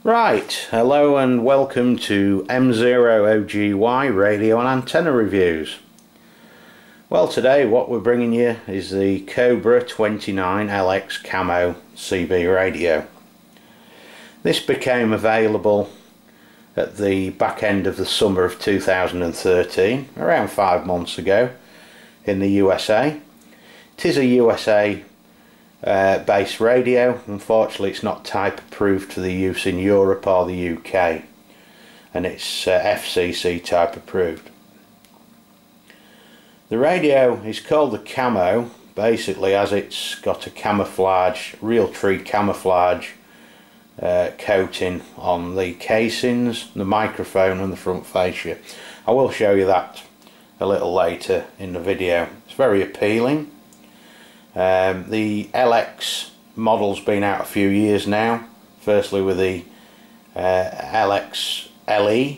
Right, hello and welcome to M0OGY radio and antenna reviews. Well, today what we're bringing you is the Cobra 29 LX Camo CB radio. This became available at the back end of the summer of 2013, around 5 months ago, in the USA. It is a USA based radio. Unfortunately, it's not type approved for the use in Europe or the UK, and it's FCC type approved. The radio is called the Camo basically as it's got a camouflage, real tree camouflage coating on the casings, the microphone and the front fascia. I will show you that a little later in the video. It's very appealing. The LX model's been out a few years now, firstly with the LX LE,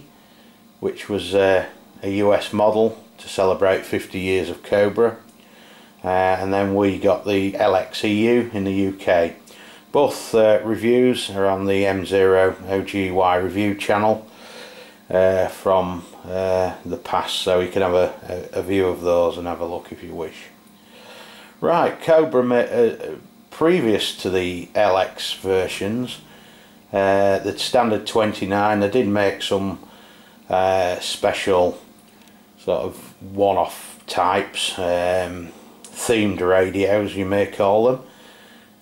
which was a US model to celebrate 50 years of Cobra, and then we got the LX EU in the UK. Both reviews are on the M0OGY review channel from the past, so you can have a view of those and have a look if you wish. Right, Cobra, previous to the LX versions, the standard 29, they did make some special sort of one-off types, themed radios you may call them.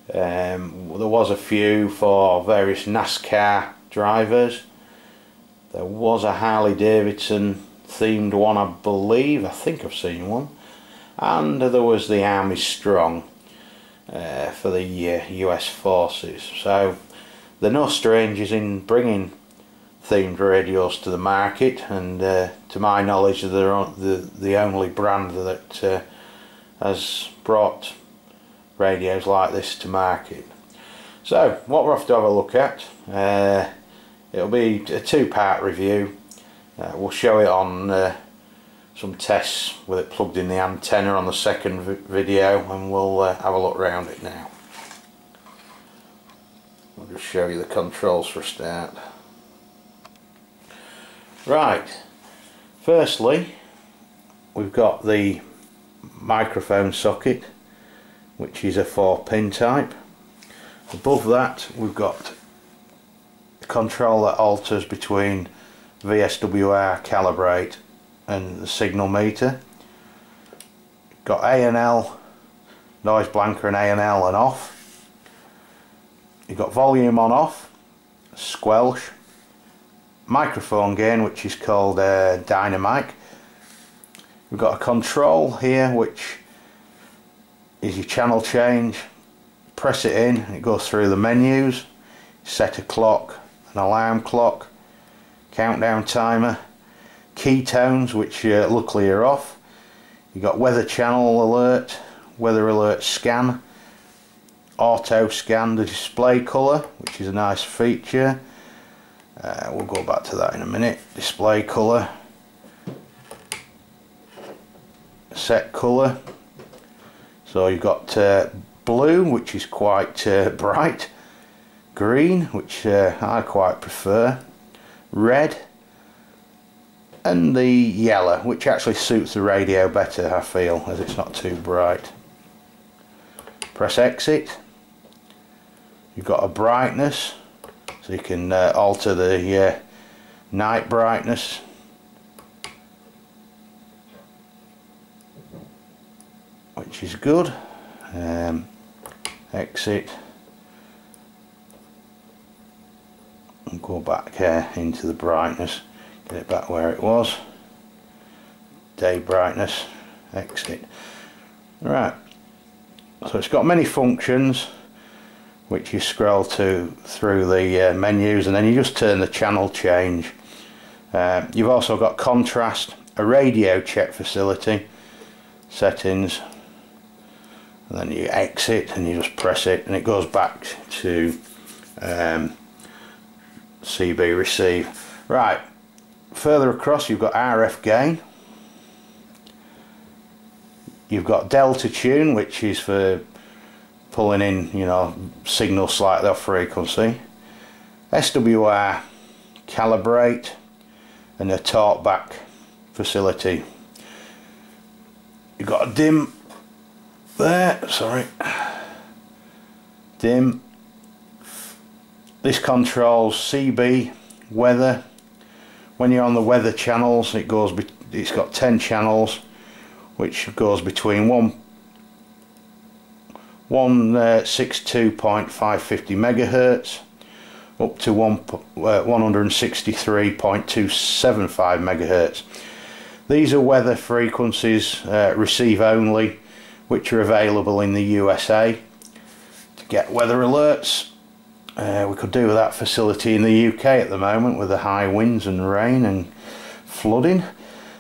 There was a few for various NASCAR drivers. There was a Harley Davidson themed one, I believe. I think I've seen one. And there was the Army Strong for the US forces. So they're no strangers in bringing themed radios to the market, and to my knowledge they're the only brand that has brought radios like this to market. So what we're off to have a look at, it'll be a two-part review. We'll show it on some tests with it plugged in the antenna on the second video, and we'll have a look around it now. I'll just show you the controls for a start. Right, firstly we've got the microphone socket, which is a 4-pin type. Above that we've got a control that alters between VSWR calibrate and the signal meter. Got A&L, noise blanker and A&L and off. You've got volume on off, squelch, microphone gain, which is called Dynamic. We've got a control here which is your channel change. Press it in and it goes through the menus. Set a clock, an alarm clock, countdown timer, keytones, which luckily are off. You've got weather channel alert, weather alert scan, auto scan the display colour, which is a nice feature. We'll go back to that in a minute. Display colour, set colour. So you've got blue, which is quite bright, green, which I quite prefer, red, and the yellow, which actually suits the radio better, I feel, as it's not too bright. Press exit. You've got a brightness, so you can alter the night brightness. Which is good. Exit. And go back into the brightness. Get it back where it was. Day brightness. Exit. Right. So it's got many functions which you scroll through the menus, and then you just turn the channel change. You've also got contrast, a radio check facility, settings, and then you exit and you just press it and it goes back to CB receive. Right. Further across you've got RF gain, you've got delta tune, which is for pulling in, you know, signals slightly off frequency. SWR calibrate and a talk back facility. You've got a dim there, sorry, dim. This controls CB, weather. When you're on the weather channels, it's got 10 channels, which goes between 162.550 megahertz up to 163.275 megahertz. These are weather frequencies, receive only, which are available in the USA to get weather alerts. We could do with that facility in the UK at the moment with the high winds and rain and flooding.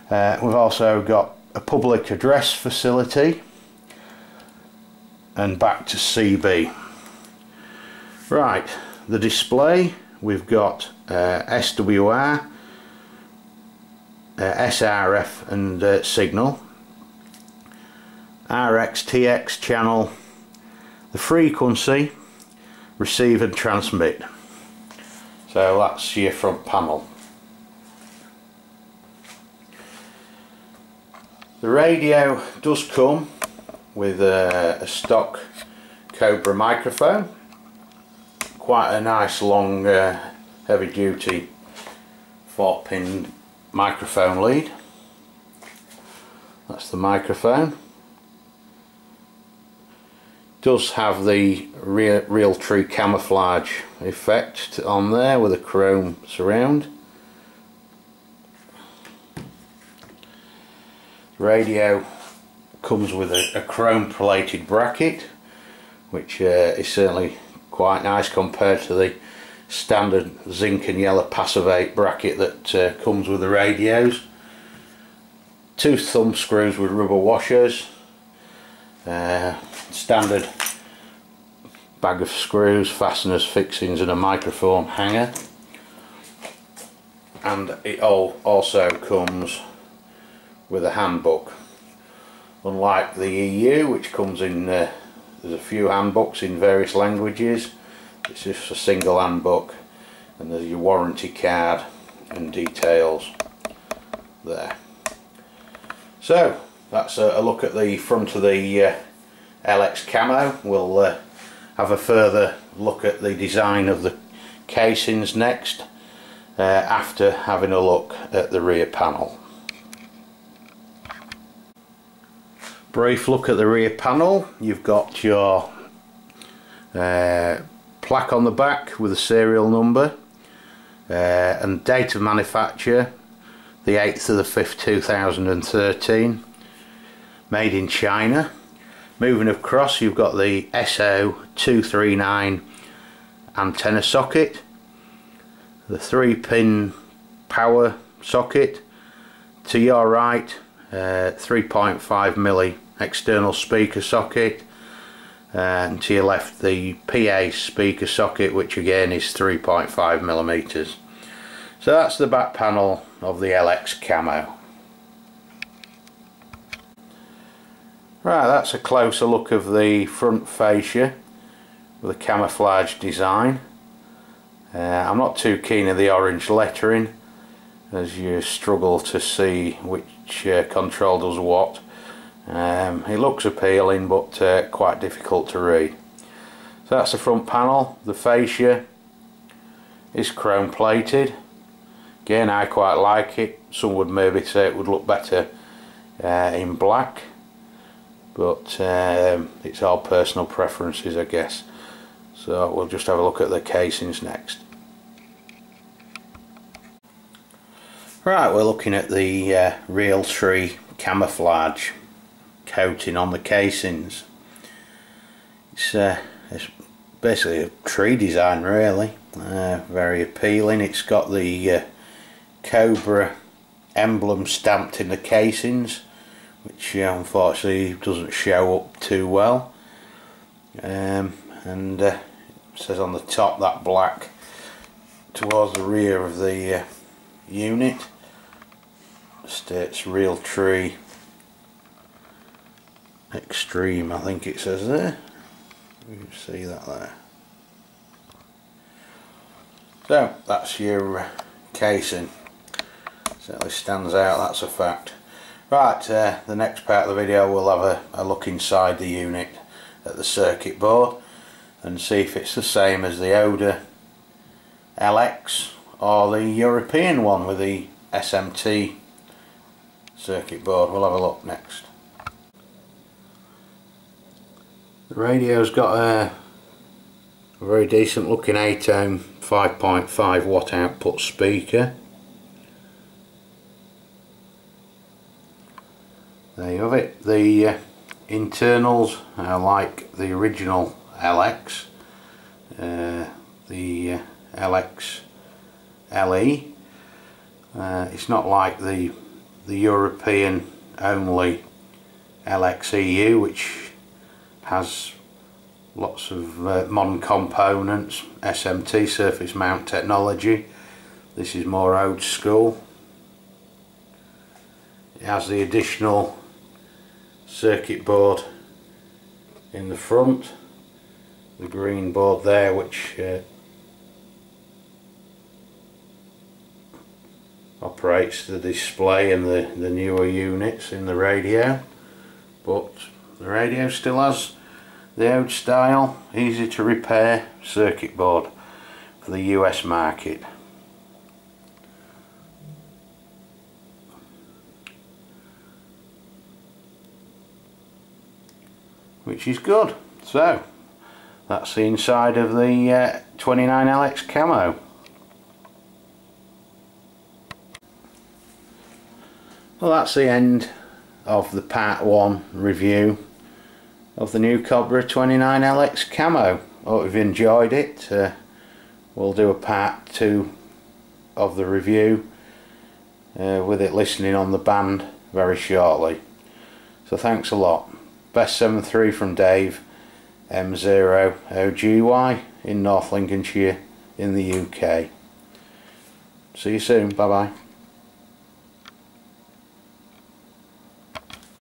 We've also got a public address facility and back to CB. Right, the display, we've got SWR, SRF and signal, RX, TX channel, the frequency, receive and transmit. So that's your front panel. The radio does come with a stock Cobra microphone, quite a nice long heavy duty 4-pin microphone lead. That's the microphone. Does have the Realtree camouflage effect on there with a chrome surround. Radio comes with a chrome plated bracket, which is certainly quite nice compared to the standard zinc and yellow passivate bracket that comes with the radios. 2 thumb screws with rubber washers, standard bag of screws, fasteners, fixings and a microphone hanger. And it also comes with a handbook. Unlike the EU, which comes in, there's a few handbooks in various languages, it's just a single handbook, and there's your warranty card and details there. So that's a look at the front of the LX Camo. We'll have a further look at the design of the casings next, after having a look at the rear panel. Brief look at the rear panel. You've got your plaque on the back with a serial number and date of manufacture, the 8th of the 5th 2013, made in China. Moving across, you've got the SO239 antenna socket, the 3-pin power socket. To your right, 3.5mm external speaker socket, and to your left the PA speaker socket, which again is 3.5mm. So that's the back panel of the LX Camo. Right, that's a closer look of the front fascia with a camouflage design. I'm not too keen of the orange lettering, as you struggle to see which control does what. It looks appealing, but quite difficult to read. So that's the front panel. The fascia is chrome plated. Again, I quite like it. Some would maybe say it would look better in black, but it's all personal preferences, I guess. So we'll just have a look at the casings next. Right, we're looking at the Realtree camouflage coating on the casings. It's basically a tree design, really. Very appealing. It's got the Cobra emblem stamped in the casings, which unfortunately doesn't show up too well. And it says on the top, that black towards the rear of the unit states Realtree Extreme, I think it says there. You can see that there. So that's your casing. Certainly stands out, that's a fact. Right, the next part of the video we'll have a look inside the unit at the circuit board and see if it's the same as the older LX or the European one with the SMT circuit board. We'll have a look next. The radio's got a very decent looking 8-ohm 5.5 watt output speaker. There you have it. The internals are like the original LX, the LX LE. It's not like the European only LXEU, which has lots of modern components, SMT, surface mount technology. This is more old school. It has the additional circuit board in the front, the green board there, which operates the display and the newer units in the radio, but the radio still has the old style, easy to repair circuit board for the US market. Which is good. So that's the inside of the 29 LX Camo. Well, that's the end of the part 1 review of the new Cobra 29 LX Camo. Hope you've enjoyed it. We'll do a part 2 of the review with it listening on the band very shortly. So thanks a lot. Best 7.3 from Dave, M0OGY in North Lincolnshire in the UK. See you soon. Bye bye.